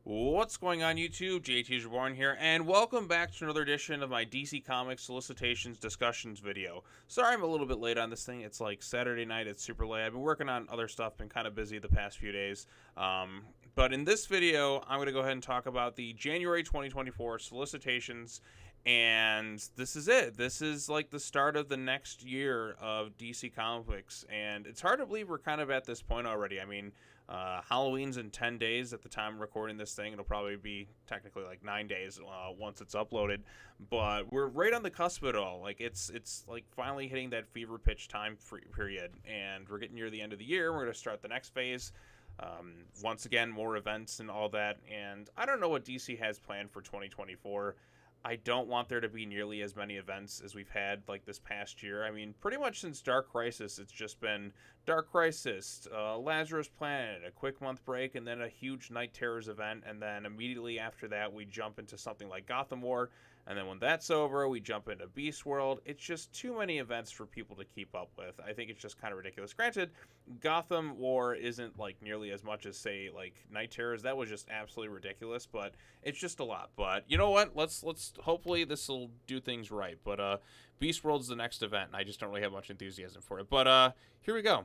What's going on YouTube? JT's Reborn here, and welcome back to another edition of my DC Comics Solicitations discussions video. Sorry I'm a little bit late on this thing. It's like Saturday night, it's super late. I've been working on other stuff, been kind of busy the past few days. But in this video, I'm going to go ahead and talk about the January 2024 solicitations, and this is it. This is like the start of the next year of DC Comics, and it's hard to believe we're kind of at this point already. I mean, Halloween's in 10 days at the time of recording this thing. It'll probably be technically like 9 days once it's uploaded. But we're right on the cusp of it all. Like it's like finally hitting that fever pitch time period. And we're getting near the end of the year. We're going to start the next phase. Once again, more events and all that. And I don't know what DC has planned for 2024. I don't want there to be nearly as many events as we've had like this past year. I mean, pretty much since Dark Crisis, it's just been Dark Crisis, Lazarus Planet, a quick month break, and then a huge Night Terrors event, and then immediately after that, we jump into something like Gotham War, and then when that's over, we jump into Beast World. It's just too many events for people to keep up with. I think it's just kind of ridiculous. Granted, Gotham War isn't like nearly as much as say like Night Terrors. That was just absolutely ridiculous, but it's just a lot. But you know what? Let's hopefully this will do things right. But Beast World's the next event, and I just don't really have much enthusiasm for it. But here we go.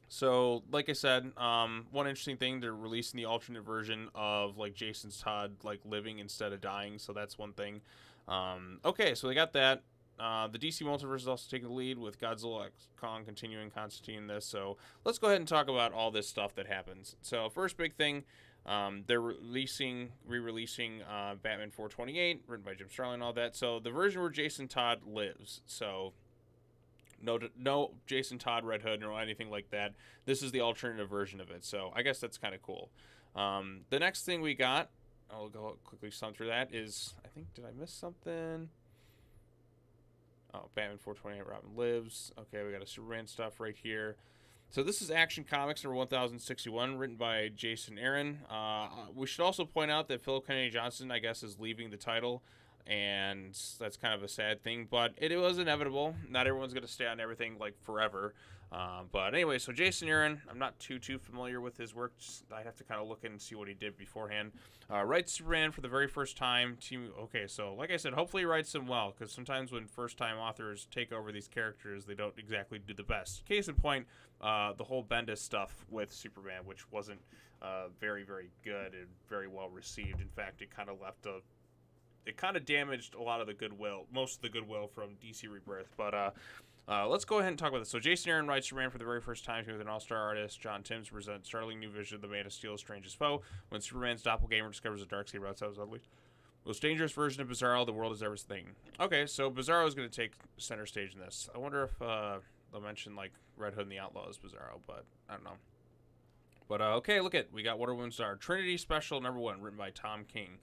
So, like I said, one interesting thing, they're releasing the alternate version of like Jason Todd like living instead of dying. So that's one thing. Okay, so they got that. The DC Multiverse is also taking the lead with Godzilla X Kong continuing Constantine this. So let's go ahead and talk about all this stuff that happens. So first big thing, they're re-releasing Batman 428, written by Jim Starlin and all that. So the version where Jason Todd lives. So no Jason Todd Red Hood or anything like that. This is the alternative version of it. So I guess that's kind of cool. The next thing we got, I'll go quickly sum through that, is, I think, did I miss something? Oh, Batman 428 Robin Lives. Okay, we got a Superman stuff right here. So this is Action Comics number 1061, written by Jason Aaron. We should also point out that Philip Kennedy Johnson, I guess, is leaving the title, and that's kind of a sad thing, but it was inevitable. Not everyone's going to stay on everything like forever. But anyway, so Jason Aaron, I'm not too familiar with his work. I have to kind of look in and see what he did beforehand. Writes Superman for the very first time. Okay, so like I said, hopefully he writes them well, because sometimes when first-time authors take over these characters, they don't exactly do the best. Case in point, the whole Bendis stuff with Superman, which wasn't very good and very well received. In fact, it kind of damaged a lot of the goodwill, most of the goodwill from DC Rebirth. But let's go ahead and talk about this. So Jason Aaron writes Superman for the very first time with an all-star artist, John Timms, to present startling new vision of the Man of Steel's strangest foe. When Superman's doppelganger discovers a Darkseid outside his ugly, most dangerous version of Bizarro the world has ever seen. Okay, so Bizarro is going to take center stage in this. I wonder if they'll mention like Red Hood and the Outlaws Bizarro, but I don't know. But okay, we got Wonder Woman star Trinity Special number 1, written by Tom King.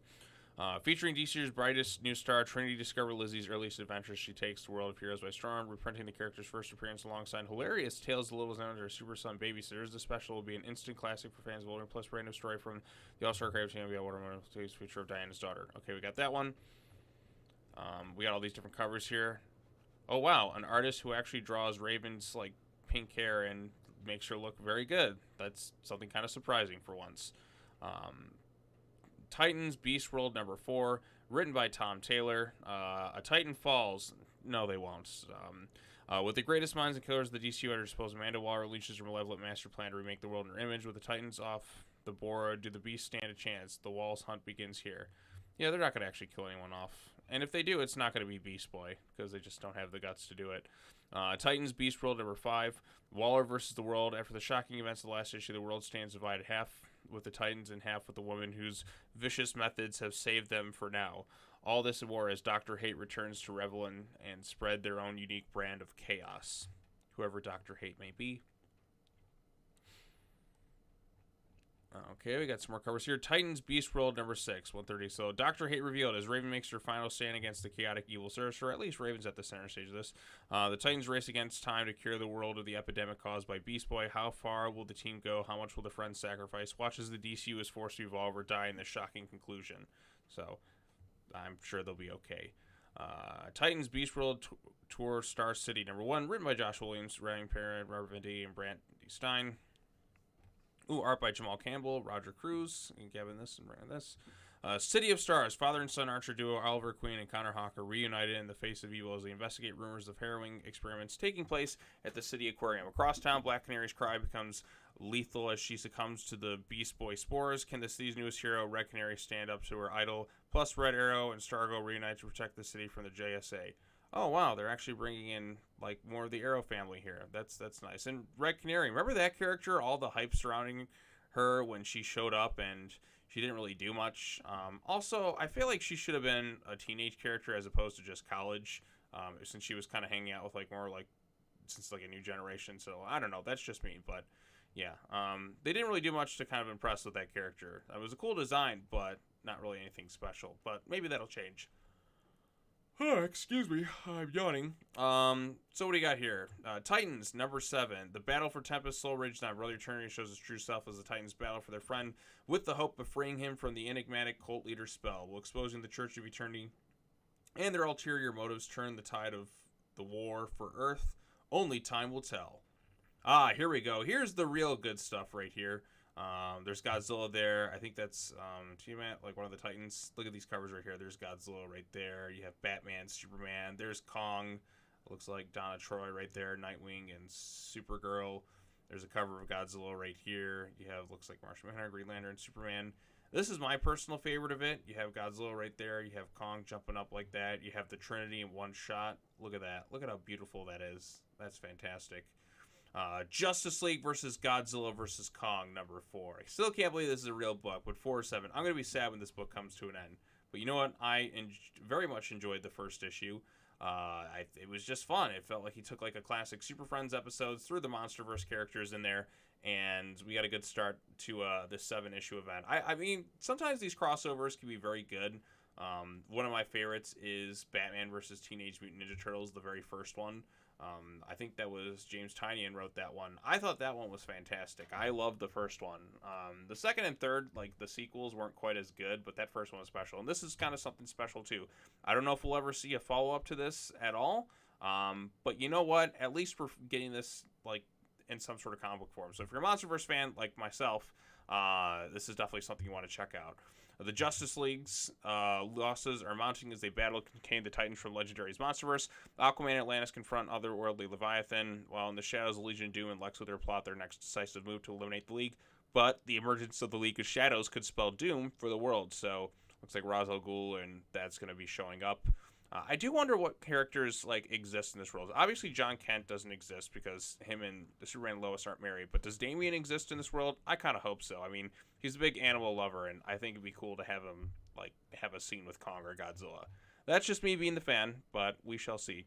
Featuring DC's brightest new star, Trinity discovers Lizzie's earliest adventures. She takes the world of heroes by storm, reprinting the character's first appearance alongside hilarious tales of the Little Zones and her super son babysitters. The special will be an instant classic for fans of Wolverine, plus brand new story from the All-Star Creative Team via Wonder Woman's future of Diana's daughter. Okay, we got that one. We got all these different covers here. Oh wow, an artist who actually draws Raven's like pink hair and makes her look very good. That's something kind of surprising for once. Titans Beast World number 4, written by Tom Taylor. A Titan falls. No, they won't. With the greatest minds and killers of the DC Universe, suppose Amanda Waller unleashes her malevolent master plan to remake the world in her image. With the Titans off the board, do the Beasts stand a chance? The Walls hunt begins here. Yeah, they're not going to actually kill anyone off. And if they do, it's not going to be Beast Boy, because they just don't have the guts to do it. Titans Beast World number 5, Waller versus the world. After the shocking events of the last issue, the world stands divided, half with the Titans and half with the woman whose vicious methods have saved them for now. All this in war as Dr. Hate returns to revel and spread their own unique brand of chaos. Whoever Dr. Hate may be. Okay, we got some more covers here. Titans Beast World number 6, 130. So Dr. Hate revealed as Raven makes her final stand against the chaotic evil sorcerer. At least Raven's at the center stage of this. The Titans race against time to cure the world of the epidemic caused by Beast Boy. How far will the team go? How much will the friends sacrifice? Watch as the DCU is forced to evolve or die in the shocking conclusion. So I'm sure they'll be okay. Titans Beast World Tour Star City number 1, written by Josh Williams, writing parent Robert Venditti and Brant D. Stein. Ooh, art by Jamal Campbell, Roger Cruz, and Gavin this and Brandon this. City of Stars, father and son archer duo Oliver Queen and Connor Hawker reunited in the face of evil as they investigate rumors of harrowing experiments taking place at the City Aquarium. Across town, Black Canary's cry becomes lethal as she succumbs to the Beast Boy spores. Can the city's newest hero, Red Canary, stand up to her idol? Plus, Red Arrow and Stargirl reunite to protect the city from the JSA. Oh wow, they're actually bringing in like more of the Arrow family here. That's nice. And Red Canary, remember that character? All the hype surrounding her when she showed up and she didn't really do much. Also, I feel like she should have been a teenage character as opposed to just college, since she was kind of hanging out with like more like since like a new generation. So I don't know. That's just me, but yeah, they didn't really do much to kind of impress with that character. It was a cool design, but not really anything special. But maybe that'll change. Excuse me, I'm yawning. So what do you got here? Titans, number 7. The battle for Tempest, Soul Ridge, now Brother Eternity shows his true self as the Titans battle for their friend with the hope of freeing him from the enigmatic cult leader spell, while exposing the Church of Eternity and their ulterior motives turn the tide of the war for Earth. Only time will tell. Here we go. Here's the real good stuff right here. There's Godzilla there. I think that's Tiamat, like one of the Titans. Look at these covers right here. There's Godzilla right there. You have Batman, Superman. There's Kong. Looks like Donna Troy right there. Nightwing and Supergirl. There's a cover of Godzilla right here. You have, looks like Martian Manhunter, Green Lantern, Superman. This is my personal favorite of it. You have Godzilla right there. You have Kong jumping up like that. You have the Trinity in one shot. Look at that. Look at how beautiful that is. That's fantastic. Justice League versus Godzilla versus Kong, number 4. I still can't believe this is a real book, but 4 or 7. I'm going to be sad when this book comes to an end. But you know what? I very much enjoyed the first issue. It was just fun. It felt like he took like a classic Super Friends episodes, threw the MonsterVerse characters in there, and we got a good start to this 7-issue event. I mean, sometimes these crossovers can be very good. One of my favorites is Batman versus Teenage Mutant Ninja Turtles, the very first one. I think that was James Tynion wrote that one. I thought that one was fantastic. I loved the first one. The second and third, like the sequels, weren't quite as good, but that first one was special. And this is kind of something special too. I don't know if we'll ever see a follow-up to this at all. But you know what? At least we're getting this like in some sort of comic book form. So if you're a MonsterVerse fan like myself, this is definitely something you want to check out. The Justice League's losses are mounting as they battle contain the Titans from Legendary's MonsterVerse. Aquaman and Atlantis confront otherworldly Leviathan, while in the shadows, Legion of Doom and Lex Luthor plot their next decisive move to eliminate the League. But the emergence of the League of Shadows could spell doom for the world. So looks like Ra's al Ghul and that's going to be showing up. I do wonder what characters like exist in this world. Obviously, John Kent doesn't exist because him and the Superman and Lois aren't married. But does Damian exist in this world? I kind of hope so. I mean, he's a big animal lover, and I think it'd be cool to have him like have a scene with Kong or Godzilla. That's just me being the fan, but we shall see.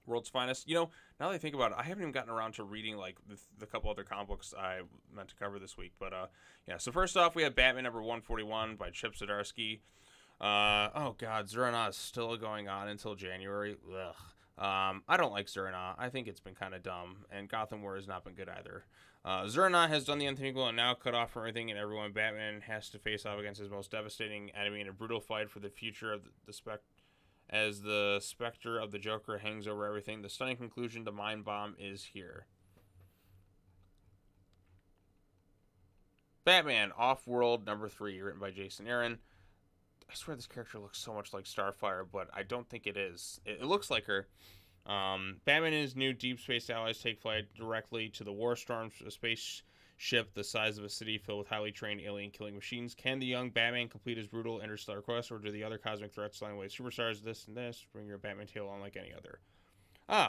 World's Finest. You know, now that I think about it, I haven't even gotten around to reading like the couple other comic books I meant to cover this week. But yeah. So first off, we have Batman number 141 by Chip Zdarsky. Oh god, Zerna is still going on until January. Ugh. I don't like Zerna. I think it's been kind of dumb, and Gotham War has not been good either. Zerna has done the unthinkable and now cut off from everything and everyone. Batman has to face off against his most devastating enemy in a brutal fight for the future of as the specter of the Joker hangs over everything. The stunning conclusion to Mind Bomb is here. Batman Off-World number 3, written by Jason Aaron. I swear this character looks so much like Starfire, but I don't think it is. It looks like her. Batman and his new deep space allies take flight directly to the Warstorm, a spaceship the size of a city filled with highly trained alien-killing machines. Can the young Batman complete his brutal interstellar quest, or do the other cosmic threats line away superstars this and this? Bring your Batman tale on like any other.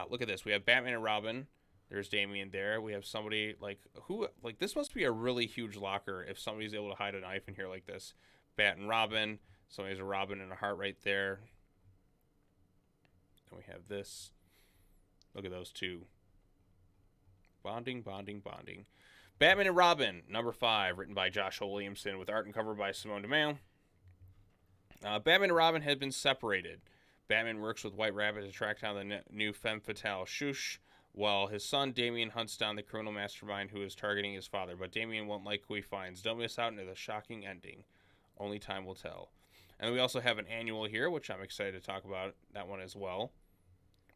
Look at this. We have Batman and Robin. There's Damian there. We have somebody like who like this must be a really huge locker if somebody's able to hide a knife in here like this. Bat and Robin. Somebody's a Robin and a heart right there. And we have this. Look at those two. Bonding, bonding, bonding. Batman and Robin, number 5, written by Joshua Williamson with art and cover by Simone DeMeo. Batman and Robin had been separated. Batman works with White Rabbit to track down the new femme fatale Shush, while his son Damian hunts down the criminal mastermind who is targeting his father. But Damian won't like who he finds. Don't miss out into the shocking ending. Only time will tell. And we also have an annual here, which I'm excited to talk about that one as well.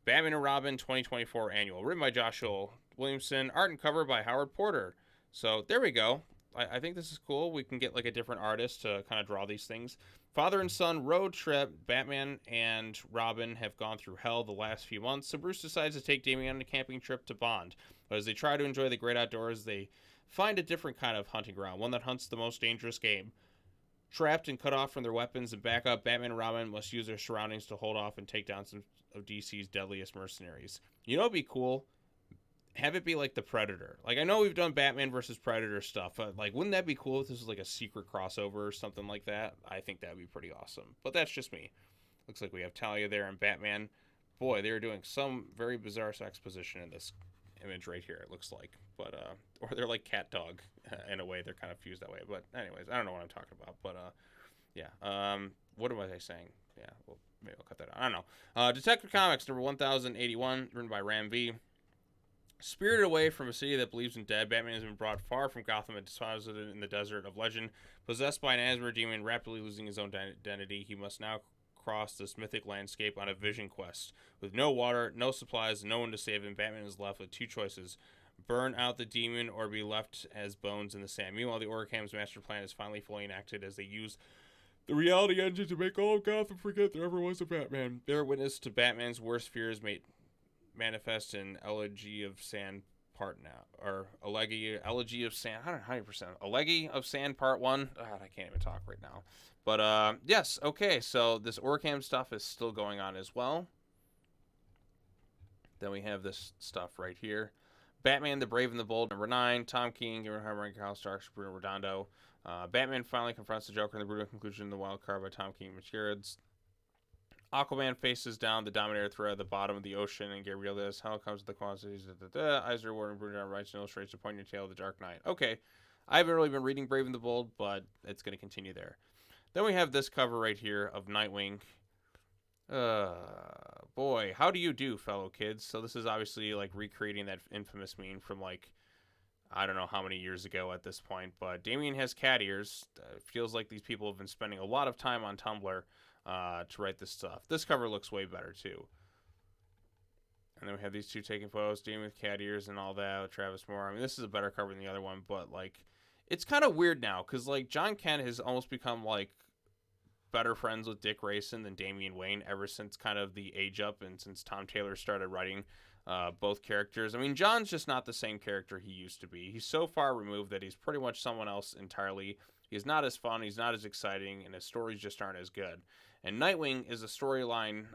Batman and Robin 2024 annual, written by Joshua Williamson, art and cover by Howard Porter. So there we go. I think this is cool. We can get like a different artist to kind of draw these things. Father and son road trip. Batman and Robin have gone through hell the last few months, so Bruce decides to take Damian on a camping trip to Bond. But as they try to enjoy the great outdoors, they find a different kind of hunting ground, one that hunts the most dangerous game. Trapped and cut off from their weapons and backup, Batman and Robin must use their surroundings to hold off and take down some of DC's deadliest mercenaries. You know, it'd be cool, have it be like the Predator. Like, I know we've done Batman versus Predator stuff, but like, wouldn't that be cool if this was like a secret crossover or something like that? I think that'd be pretty awesome. But that's just me. Looks like we have Talia there and Batman. Boy, they're doing some very bizarre sex position in this image right here. It looks like, but or they're like cat dog in a way. They're kind of fused that way. But anyways, I don't know what I'm talking about. But yeah. What am I saying? Yeah. Well, maybe I'll cut that out. I don't know. Detective Comics number 1081, written by Ram V. Spirited away from a city that believes in dead, Batman has been brought far from Gotham and deposited in the desert of legend. Possessed by an asthma demon, rapidly losing his own identity, he must now cross this mythic landscape on a vision quest. With no water, no supplies, no one to save him, Batman is left with two choices: burn out the demon or be left as bones in the sand. Meanwhile, the Oracham's master plan is finally fully enacted as they use the reality engine to make all of Gotham forget there ever was a Batman. Bear witness to Batman's worst fears manifest in Elegy of Sand Part now, or Elegy of Sand. I don't know how you percent Elegy of Sand Part 1. God, I can't even talk right now. But yes, okay. So this Orcam stuff is still going on as well. Then we have this stuff right here. Batman the Brave and the Bold, number 9. Tom King, Kyle Starks, Bruno Redondo. Batman finally confronts the Joker in the brutal conclusion of the wild card by Tom King Materials. Aquaman faces down the Dominator threat at the bottom of the ocean, and get real as hell comes to the quantities. Eisner, Warren, Bruno writes and illustrates the poignant tale of the Dark Knight. Okay, I haven't really been reading Brave and the Bold, but it's going to continue there. Then we have this cover right here of Nightwing. Boy, how do you do, fellow kids? So this is obviously like recreating that infamous meme from like, I don't know how many years ago at this point, but Damian has cat ears. Feels like these people have been spending a lot of time on Tumblr to write this stuff. This cover looks way better too. And then we have these two taking photos, Damian with cat ears and all that with Travis Moore. I mean, this is a better cover than the other one, but like, it's kind of weird now because like John Kent has almost become like better friends with Dick Grayson than Damian Wayne ever since kind of the age up and since Tom Taylor started writing both characters. I mean, John's just not the same character he used to be. He's so far removed that he's pretty much someone else entirely. He's not as fun, he's not as exciting, and his stories just aren't as good. And Nightwing is a storyline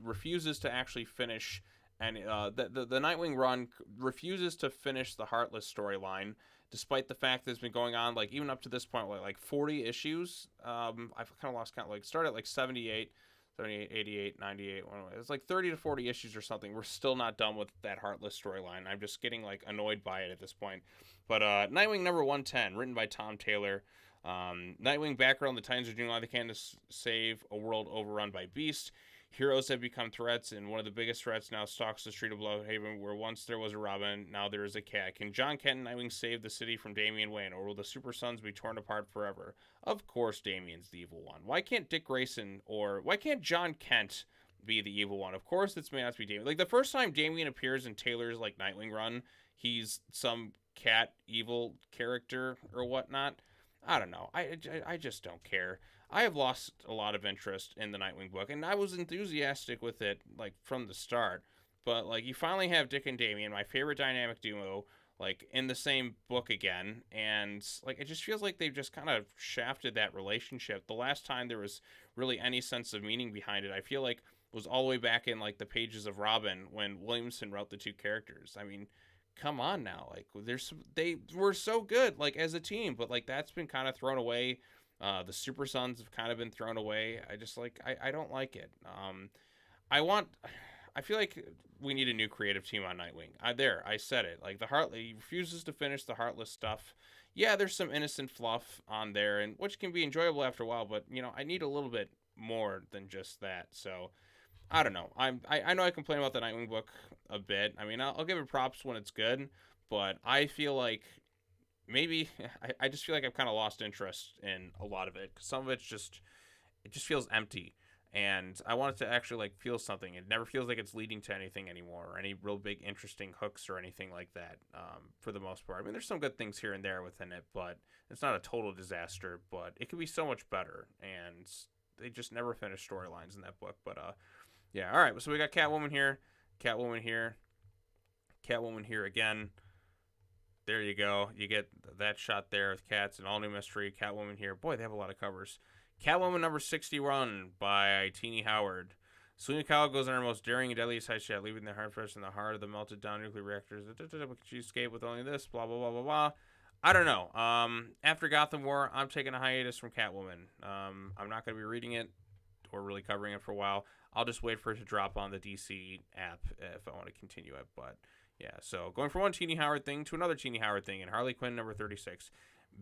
refuses to actually finish, and the Nightwing run refuses to finish the Heartless storyline, despite the fact that it's been going on like even up to this point like 40 issues. I've kind of lost count. Like started at like 78, 88, 98. It's like 30 to 40 issues or something. We're still not done with that Heartless storyline. I'm just getting like annoyed by it at this point. But Nightwing number 110, written by Tom Taylor. Nightwing background: the Titans are doing all they can to save a world overrun by Beast. Heroes have become threats, and one of the biggest threats now stalks the street of Bloodhaven, where once there was a Robin, now there is a cat. Can John Kent and Nightwing save the city from Damian Wayne, or will the Super Sons be torn apart forever? Of course Damian's the evil one. Why can't Dick Grayson, or why can't John Kent be the evil one? Of course it's may not be Damian. Like, the first time Damian appears in Taylor's, like, Nightwing run, he's some cat evil character or whatnot. I don't know. I just don't care. I have lost a lot of interest in the Nightwing book, and I was enthusiastic with it, like, from the start. But, like, you finally have Dick and Damian, my favorite dynamic duo, like, in the same book again, and, like, it just feels like they've just kind of shafted that relationship. The last time there was really any sense of meaning behind it, I feel like, was all the way back in, like, the pages of Robin, when Williamson wrote the two characters. I mean, come on now. Like, they were so good, like, as a team, but, like, that's been kind of thrown away. The Super Sons have kind of been thrown away. I just, like, I don't like it. I feel like we need a new creative team on Nightwing. I said it. Like, he refuses to finish the Heartless stuff. Yeah, there's some innocent fluff on there, and which can be enjoyable after a while, but, you know, I need a little bit more than just that. So, I don't know. I know I complain about the Nightwing book a bit. I mean, I'll give it props when it's good, but I feel like maybe I just feel like I've kind of lost interest in a lot of it, because some of it just feels empty. and I want it to actually like feel something. It never feels like it's leading to anything anymore, or any real big interesting hooks or anything like that. For the most part, I mean, there's some good things here and there within it, but it's not a total disaster. But it could be so much better, and they just never finish storylines in that book. But yeah, all right. So we got Catwoman here, Catwoman here, Catwoman here again. There you go. You get that shot there with Cats, an all new mystery. Catwoman here. Boy, they have a lot of covers. Catwoman number 61 by Teenie Howard. Selena Kyle goes on her most daring and deadliest heist yet, leaving the hard fresh in the heart of the melted down nuclear reactors. Can she escape with only this? Blah, blah, blah, blah, blah. I don't know. After Gotham War, I'm taking a hiatus from Catwoman. I'm not going to be reading it or really covering it for a while. I'll just wait for it to drop on the DC app if I want to continue it. But yeah, so going from one Teenie Howard thing to another Teenie Howard thing, and Harley Quinn number 36.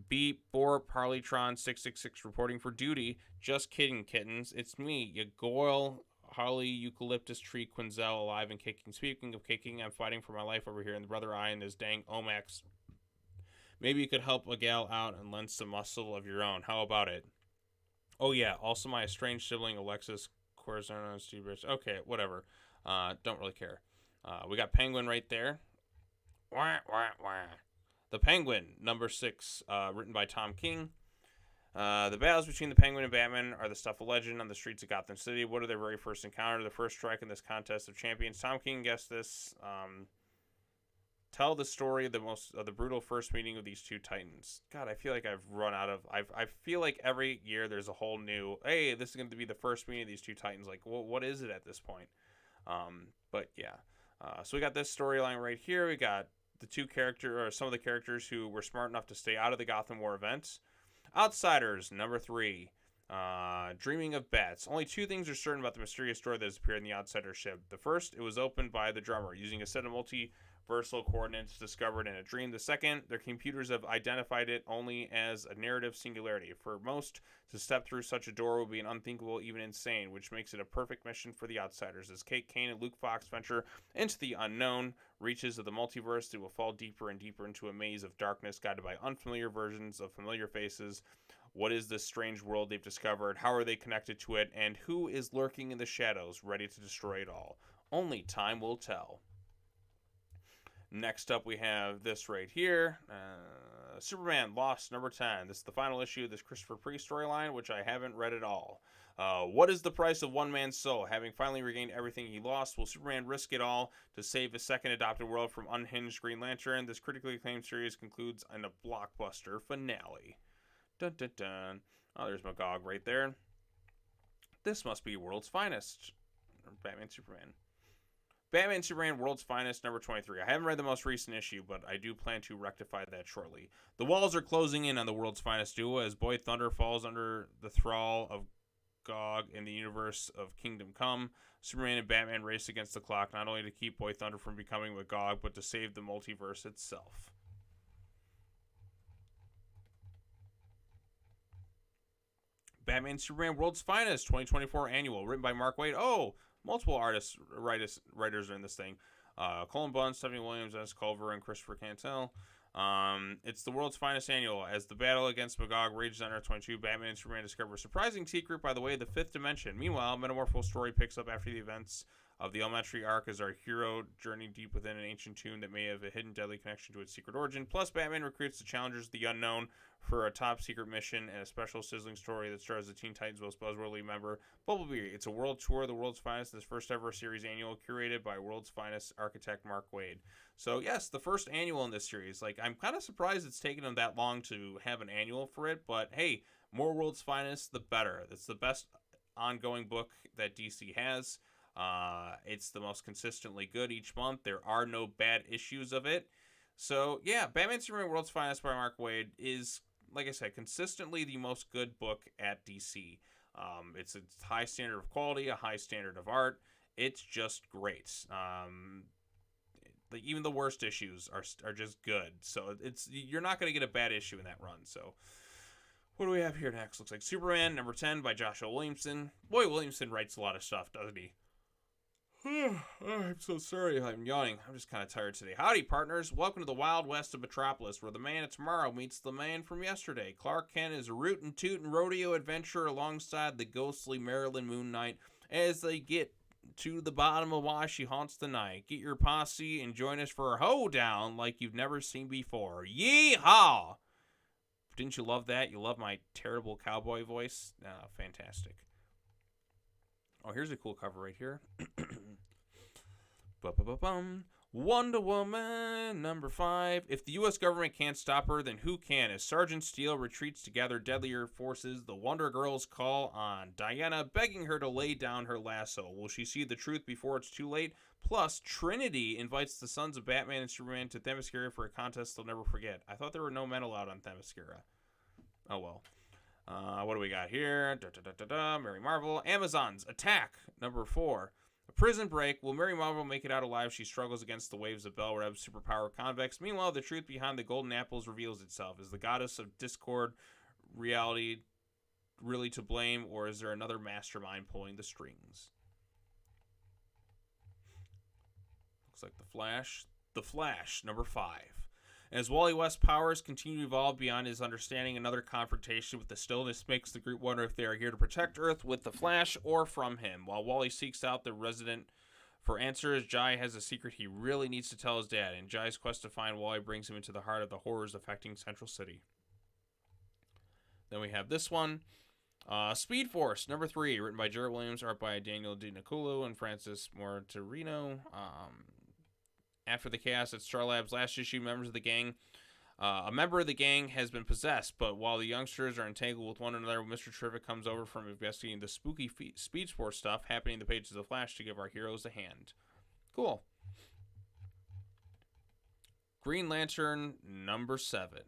Beat for Harleytron 666 reporting for duty. Just kidding, kittens. It's me, your Goyle Harley Eucalyptus Tree Quinzel, alive and kicking. Speaking of kicking, I'm fighting for my life over here in the Brother Eye and this dang Omax. Maybe you could help a gal out and lend some muscle of your own. How about it? Oh yeah, also my estranged sibling Alexis Corazon and Steve Rich. Okay, whatever. Don't really care. We got Penguin right there. Wah, wah, wah. The Penguin, number 6, written by Tom King. The battles between the Penguin and Batman are the stuff of legend on the streets of Gotham City. What are their very first encounter? The first strike in this contest of champions. Tom King guessed this. Tell the story of the brutal first meeting of these two titans. God, I feel like I've run out of. I feel like every year there's a whole new. Hey, this is going to be the first meeting of these two titans. Like, what is it at this point? But yeah. So we got this storyline right here. We got some of the characters who were smart enough to stay out of the Gotham War events. Outsiders, number 3. Dreaming of Bats. Only 2 things are certain about the mysterious door that has appeared in the Outsider ship. The first, it was opened by the drummer using a set of multiversal coordinates discovered in a dream. The second, their computers have identified it only as a narrative singularity. For most, to step through such a door would be an unthinkable, even insane, which makes it a perfect mission for the Outsiders. As Kate Kane and Luke Fox venture into the unknown reaches of the multiverse, they will fall deeper and deeper into a maze of darkness, guided by unfamiliar versions of familiar faces. What is this strange world they've discovered? How are they connected to it? And who is lurking in the shadows, ready to destroy it all? Only time will tell. Next up, we have this right here. Superman Lost, number 10. This is the final issue of this Christopher Priest storyline, which I haven't read at all. What is the price of one man's soul? Having finally regained everything he lost, will Superman risk it all to save his second adopted world from unhinged Green Lantern? This critically acclaimed series concludes in a blockbuster finale. Dun dun dun. Oh, there's Magog right there. This must be World's Finest. Batman Superman. Batman Superman World's Finest, number 23. I haven't read the most recent issue, but I do plan to rectify that shortly. The walls are closing in on the World's Finest duo as Boy Thunder falls under the thrall of Gog in the universe of Kingdom Come. Superman and Batman race against the clock, not only to keep Boy Thunder from becoming Magog, but to save the multiverse itself. Batman Superman World's Finest 2024 Annual, written by Mark Waid. Oh, multiple writers are in this thing. Colin Bunn, Stephanie Williams, Dennis Culver, and Christopher Cantwell. It's the World's Finest Annual. As the battle against Magog rages on Earth 22, Batman and Superman discover a surprising secret by the way of the fifth dimension. Meanwhile, Metamorpho's story picks up after the events of the Elementary arc as our hero journey deep within an ancient tomb that may have a hidden deadly connection to its secret origin. Plus, Batman recruits the challengers of the unknown for a top-secret mission and a special sizzling story that stars the Teen Titans' most buzzworthy member, Bumblebee. It's a world tour of the World's Finest, this first-ever series annual, curated by World's Finest architect Mark Waid. So, yes, the first annual in this series. Like, I'm kind of surprised it's taken them that long to have an annual for it, but hey, more World's Finest, the better. It's the best ongoing book that DC has. It's the most consistently good each month. There are no bad issues of it. So, yeah, Batman Superman World's Finest by Mark Waid is, like I said, consistently the most good book at DC. It's a high standard of quality, a high standard of art. It's just great. Like even the worst issues are just good. So you're not going to get a bad issue in that run. So what do we have here next? Looks like Superman number 10 by Joshua Williamson. Boy, Williamson writes a lot of stuff, doesn't he? I'm so sorry. I'm yawning. I'm just kind of tired today. Howdy, partners. Welcome to the Wild West of Metropolis, where the man of tomorrow meets the man from yesterday. Clark Kent is a rootin' tootin' rodeo adventurer alongside the ghostly Marilyn Moon Knight as they get to the bottom of why she haunts the night. Get your posse and join us for a hoedown like you've never seen before. Yee-haw! Didn't you love that? You love my terrible cowboy voice? Fantastic. Oh, here's a cool cover right here. Wonder Woman #5. If the U.S. government can't stop her, then who can? As Sergeant Steele retreats to gather deadlier forces, the Wonder Girls call on Diana, begging her to lay down her lasso. Will she see the truth before it's too late? Plus, Trinity invites the sons of Batman and Superman to Themyscira for a contest they'll never forget. I thought there were no men allowed on Themyscira. Oh, well. What do we got here? Mary Marvel. Amazons Attack #4. A prison break. Will Mary Marvel make it out alive? She struggles against the waves of Belle Reb's superpower convex. Meanwhile, the truth behind the golden apples reveals itself. Is the goddess of discord reality really to blame, or is there another mastermind pulling the strings? Looks like The Flash. The Flash #5. As Wally West's powers continue to evolve beyond his understanding, another confrontation with the stillness makes the group wonder if they are here to protect Earth with the Flash or from him. While Wally seeks out the resident for answers, Jai has a secret he really needs to tell his dad, and Jai's quest to find Wally brings him into the heart of the horrors affecting Central City. Then we have this one. Speed Force #3, written by Jared Williams, art by Daniel DiNicuolo and Francis Mortarino. After the chaos at Star Labs last issue, a member of the gang has been possessed, but while the youngsters are entangled with one another, Mr. Terrific comes over from investigating the spooky Speed Force stuff happening in the pages of The Flash to give our heroes a hand. Cool. Green Lantern #7.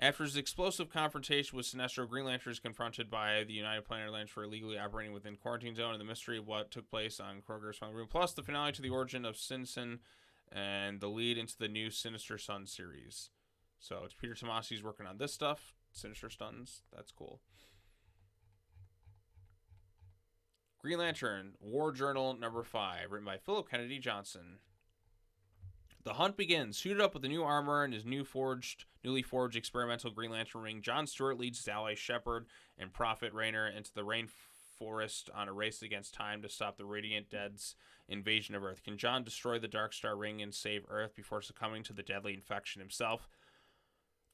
After his explosive confrontation with Sinestro, Green Lantern is confronted by the United Planetary Alliance for illegally operating within quarantine zone and the mystery of what took place on Kroger's Final Room, plus the finale to the origin of Sin and the lead into the new Sinister Sun series. So it's Peter Tomasi's working on this stuff. Sinister Suns. That's cool. Green Lantern War Journal #5, written by Philip Kennedy Johnson. The hunt begins. Suited up with the new armor and his newly forged experimental Green Lantern ring, John Stewart leads his ally Shepard and Prophet Rainer into the rainforest on a race against time to stop the Radiant Dead's invasion of Earth. Can John destroy the Dark Star ring and save Earth before succumbing to the deadly infection himself?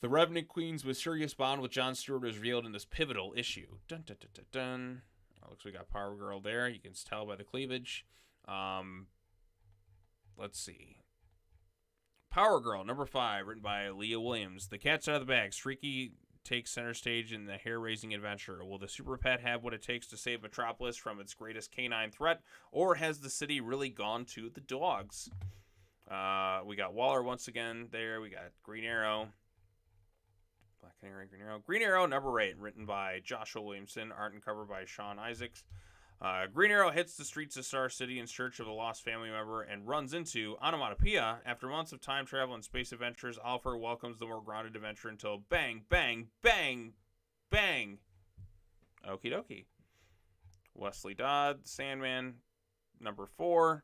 The Revenant Queen's mysterious bond with John Stewart is revealed in this pivotal issue. Dun dun dun dun dun. Oh, looks like we got Power Girl there. You can tell by the cleavage. Let's see. Power Girl #5, written by Leah Williams. The cat's out of the bag. Streaky takes center stage in the hair-raising adventure. Will the super pet have what it takes to save Metropolis from its greatest canine threat, or has the city really gone to the dogs? We got Waller once again there. We got Green Arrow. Black Canary, Green Arrow. Green Arrow #8, written by Joshua Williamson. Art and cover by Sean Isaacs. Green Arrow hits the streets of Star City in search of a lost family member and runs into Onomatopoeia. After months of time travel and space adventures, Oliver welcomes the more grounded adventure until bang, bang, bang, bang. Okie dokie. Wesley Dodd, Sandman, #4.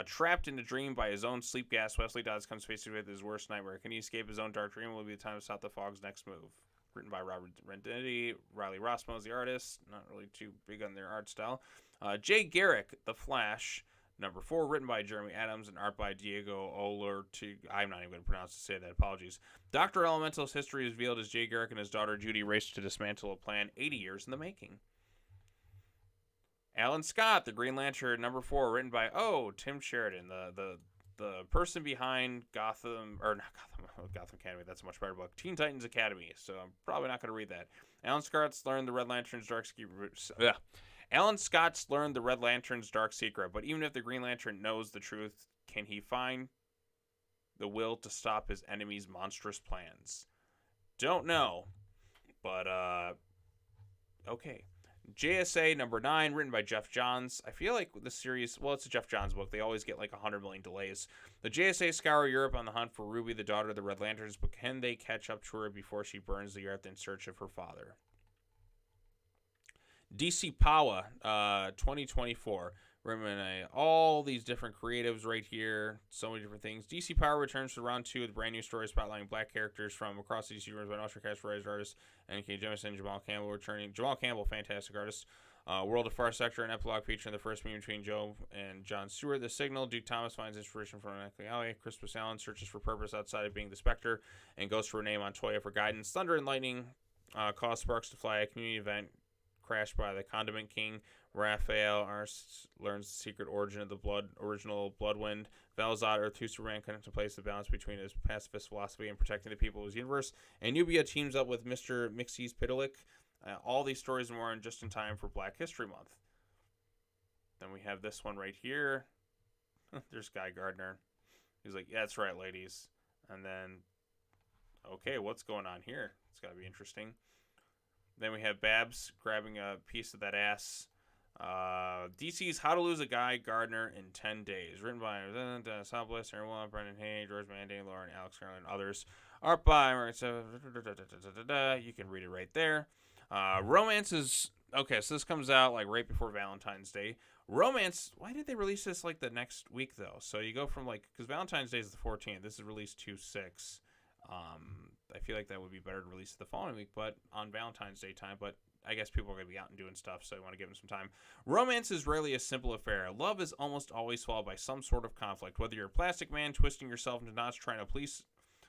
Trapped in a dream by his own sleep gas, Wesley Dodd comes face to face with his worst nightmare. Can he escape his own dark dream? Will it be the time to stop the fog's next move? Written by Robert Rendetti. Riley Rossmo is the artist. Not really too big on their art style. Jay Garrick, The Flash, #4, written by Jeremy Adams and art by Diego Olortega. I'm not even going to pronounce to say that. Apologies. Dr. Elemental's history is revealed as Jay Garrick and his daughter Judy race to dismantle a plan 80 years in the making. Alan Scott, The Green Lantern, #4, written by Tim Sheridan, the person behind Gotham Academy. That's a much better book. Teen Titans Academy. So I'm probably not going to read that. Alan Scott's learned the Red Lantern's dark secret. But even if the Green Lantern knows the truth, can he find the will to stop his enemy's monstrous plans? Don't know. But okay. JSA #9, written by Jeff Johns. I feel like the series, well, it's a Jeff Johns book. They always get like 100 million delays. The JSA scour Europe on the hunt for Ruby, the daughter of the Red Lanterns, but can they catch up to her before she burns the earth in search of her father? DC Power 2024, All these different creatives right here. So many different things. DC Power returns to round 2 with brand new story spotlighting black characters from across the DC universe by an Oscar cast writers, artists, and K. Jemison, Jamal Campbell returning. Jamal Campbell, fantastic artist. World of Far Sector, an epilogue featuring the first meeting between Joe and John Stewart. The Signal, Duke Thomas finds inspiration from an alley. Crispus Allen searches for purpose outside of being the Spectre and goes for Renee Montoya for guidance. Thunder and Lightning cause sparks to fly. A community event crashed by the Condiment King. Raphael learns the secret origin of the original Bloodwind. Velzad, Earth 2 Superman, contemplates the balance between his pacifist philosophy and protecting the people of his universe. And Nubia teams up with Mr. Mixie's Pitalik. All these stories and more just in time for Black History Month. Then we have this one right here. There's Guy Gardner. He's like, yeah, that's right, ladies. And then, okay, what's going on here? It's got to be interesting. Then we have Babs grabbing a piece of that ass. DC's How to Lose a Guy Gardner in 10 Days. Written by Dennis Hopeless, Aaron William, Brendan Hay, George Manday, Lauren, Alex Carlin, and others. Art by you can read it right there. Romance is... Okay, so this comes out like right before Valentine's Day. Romance, why did they release this like the next week though? So you go from like... Because Valentine's Day is the 14th. This is released 2/6. I feel like that would be better to release the following week, but on Valentine's Day time. But I guess people are going to be out and doing stuff, so you want to give them some time. Romance is rarely a simple affair. Love is almost always followed by some sort of conflict. Whether you're a plastic man twisting yourself into knots trying to please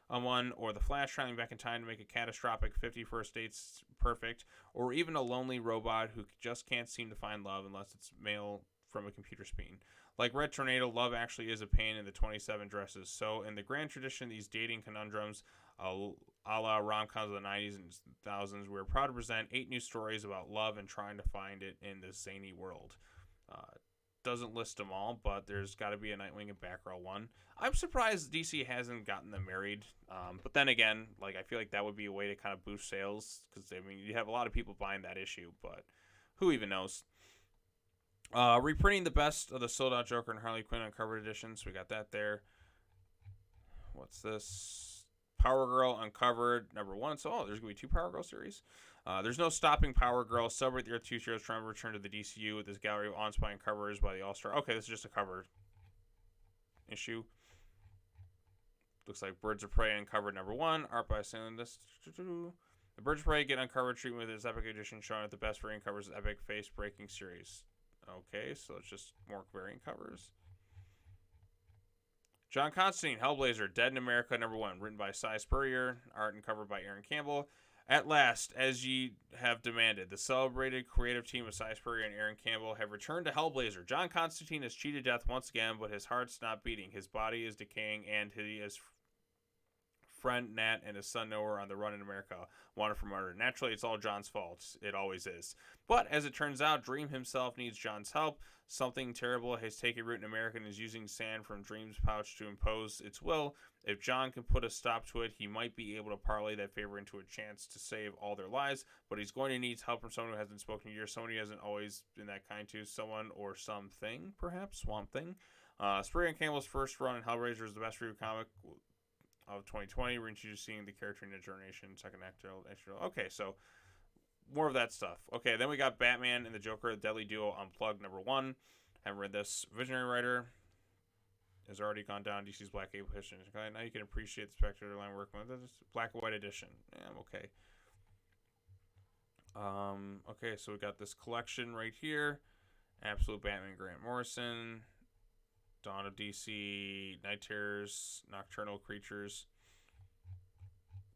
one, or the Flash traveling back in time to make a catastrophic 51st dates perfect, or even a lonely robot who just can't seem to find love unless it's mail from a computer screen. Like Red Tornado, love actually is a pain in the 27 dresses. So in the grand tradition, these dating conundrums, a la rom-coms of the 90s and 2000s, we're proud to present 8 new stories about love and trying to find it in this zany world. Doesn't list them all, but there's got to be a Nightwing and Batgirl one. I'm surprised DC hasn't gotten them married. But then again, like I feel like that would be a way to kind of boost sales, because I mean you have a lot of people buying that issue, but who even knows? Reprinting the best of the sold out Joker and Harley Quinn uncovered editions. We got that there. What's this? Power Girl Uncovered #1. So, there's going to be 2 Power Girl series. There's no stopping Power Girl. Celebrate the Earth 2 heroes trying to return to the DCU with this gallery of awe-inspiring covers by the All-Star. Okay, this is just a cover issue. Looks like Birds of Prey Uncovered #1. Art by Salem. The Birds of Prey get uncovered treatment with its epic edition showing at the best variant covers of epic face-breaking series. Okay, so it's just more variant covers. John Constantine, Hellblazer, Dead in America #1, written by Cy Spurrier, art and cover by Aaron Campbell. At last, as ye have demanded, the celebrated creative team of Cy Spurrier and Aaron Campbell have returned to Hellblazer. John Constantine has cheated death once again, but his heart's not beating. His body is decaying, and he is friend Nat and his son Noah are on the run in America, wanted for murder. Naturally, it's all John's fault. It always is. But as it turns out, Dream himself needs John's help. Something terrible has taken root in America and is using sand from Dream's pouch to impose its will. If John can put a stop to it, he might be able to parlay that favor into a chance to save all their lives. But he's going to need help from someone who hasn't spoken in years, someone who hasn't always been that kind to, someone or something, perhaps, Swamp Thing. Spurrier and Campbell's first run in Hellraiser is the best reviewed comic of 2020. We're introducing the character in the generation, second actor. Okay, so more of that stuff. Okay, then we got Batman and the Joker, the Deadly Duo Unplugged #1. Haven't read this. Visionary Writer has already gone down. DC's Black Able edition. Now you can appreciate the spectator line working with this Black and White edition. Yeah, I'm okay. Okay, so we got this collection right here. Absolute Batman, Grant Morrison. Dawn of DC, Night Terrors, Nocturnal Creatures,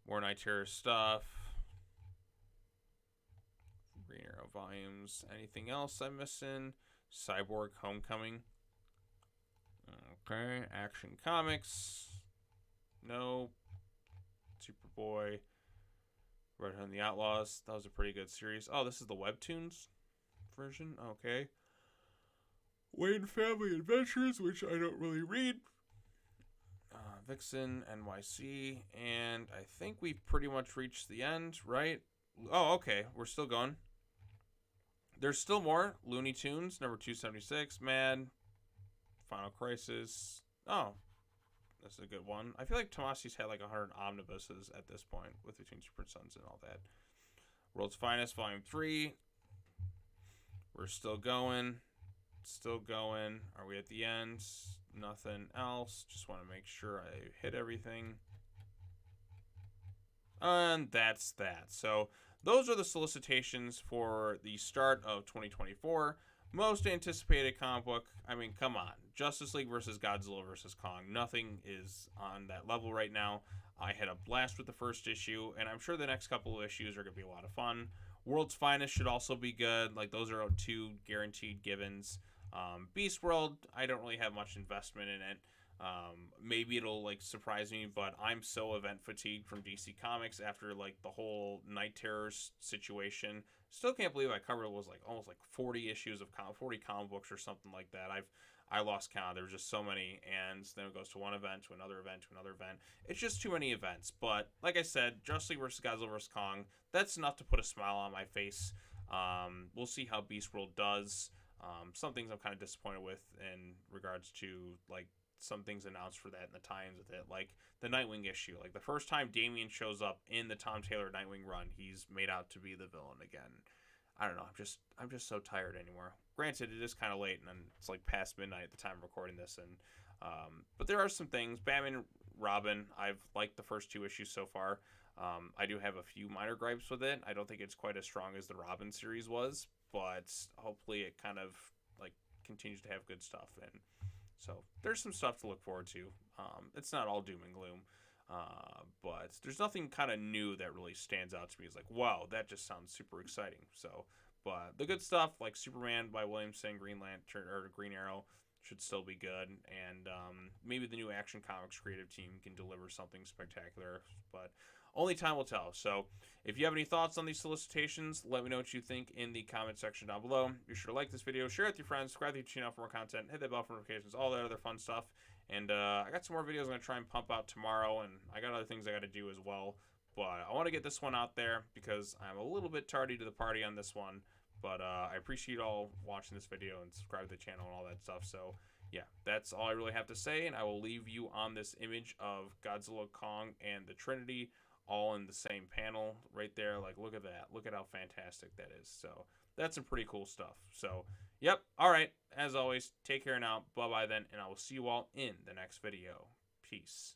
more Night Terror stuff, Green Arrow volumes. Anything else I'm missing? Cyborg Homecoming. Okay, Action Comics. No. Superboy. Red Hood and the Outlaws. That was a pretty good series. Oh, this is the Webtoons version. Okay. Wayne Family Adventures, which I don't really read. Vixen, NYC, and I think we've pretty much reached the end, right? Oh, okay, we're still going. There's still more. Looney Tunes, #276, Mad, Final Crisis. Oh, this is a good one. I feel like Tomasi's had like 100 omnibuses at this point, with between Super Sons and all that. World's Finest, Volume 3. We're still going. Still going. Are we at the end? Nothing else. Just want to make sure I hit everything. And that's that. So those are the solicitations for the start of 2024. Most anticipated comic book. I mean, come on. Justice League versus Godzilla versus Kong. Nothing is on that level right now. I had a blast with the first issue, and I'm sure the next couple of issues are going to be a lot of fun. World's Finest should also be good. Like, those are two guaranteed givens. Beast World, I don't really have much investment in it. Maybe it'll like surprise me, but I'm so event fatigued from DC Comics after like the whole Night Terrors situation. Still can't believe I covered it was like almost like 40 issues of 40 comic books or something like that. I lost count. There were just so many, and then it goes to one event, to another event, to another event. It's just too many events. But like I said, Justice League versus Godzilla vs Kong. That's enough to put a smile on my face. We'll see how Beast World does. Some things I'm kind of disappointed with in regards to like some things announced for that and the tie-ins with it, like the Nightwing issue. Like the first time Damian shows up in the Tom Taylor Nightwing run, he's made out to be the villain again. I don't know. I'm just so tired anymore. Granted, it is kind of late and it's like past midnight at the time of recording this, and but there are some things. Batman, Robin. I've liked the first two issues so far. I do have a few minor gripes with it. I don't think it's quite as strong as the Robin series was, but hopefully it kind of like continues to have good stuff. And so there's some stuff to look forward to. It's not all doom and gloom, but there's nothing kind of new that really stands out to me. It's like, wow, that just sounds super exciting. So, but the good stuff like Superman by Williamson, Green Lantern or Green Arrow should still be good, and maybe the new Action Comics creative team can deliver something spectacular. But only time will tell. So if you have any thoughts on these solicitations, let me know what you think in the comment section down below. Be sure to like this video, share it with your friends, subscribe to the channel for more content, hit that bell for notifications, all that other fun stuff. And I got some more videos I'm going to try and pump out tomorrow, and I got other things I got to do as well. But I want to get this one out there because I'm a little bit tardy to the party on this one. But I appreciate you all watching this video and subscribe to the channel and all that stuff. So yeah, that's all I really have to say, and I will leave you on this image of Godzilla, Kong, and the Trinity all in the same panel right there. Like, look at that. Look at how fantastic that is. So that's some pretty cool stuff. So, yep. All right. As always, take care now. Bye-bye then, and I will see you all in the next video. Peace.